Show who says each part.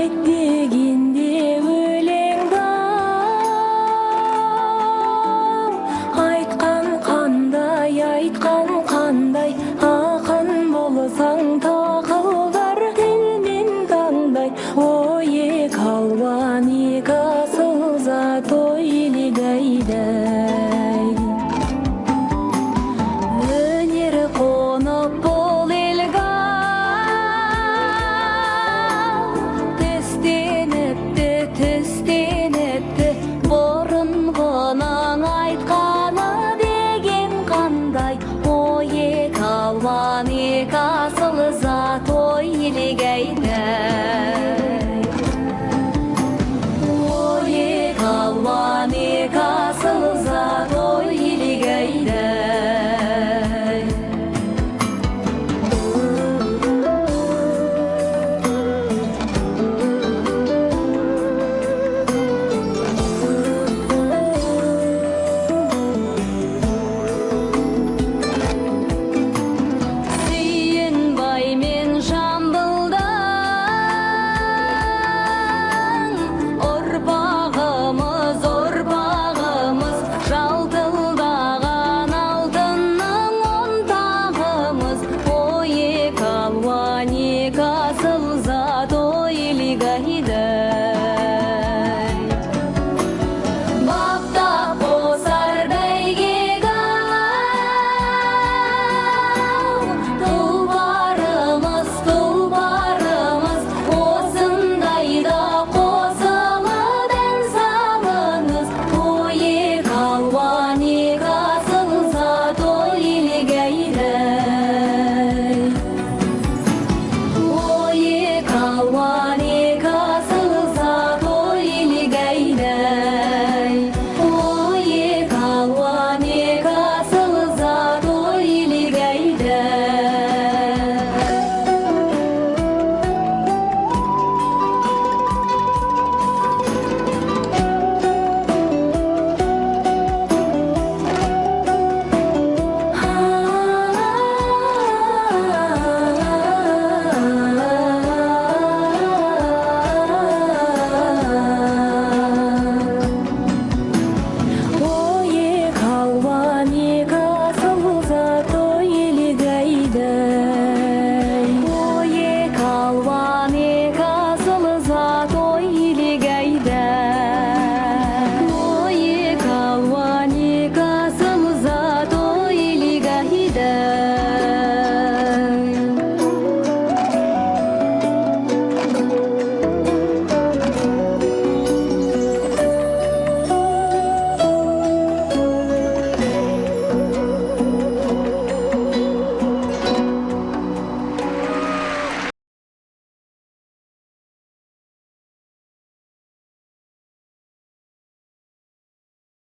Speaker 1: Айт дегенде өлеңді айтқан қандай ақын болсаң тақылдар тілмен таңдай. Ой, екі алуан екі асыл зат ойлигайдай. Өнер қонып бұл елге түстеніпті бұрынғының айтқаны деген қандай. Ой, екі алуан екі асыл зат ойлигайдай. Ой, екі алуан екі асыл зат ойлигайдай. Сүйінбай мен Жамбылдан ұрпағымыз жалтылдаған алтынның онтағымыз. Ой, екі алуан екі асыл зат ойлигайдай.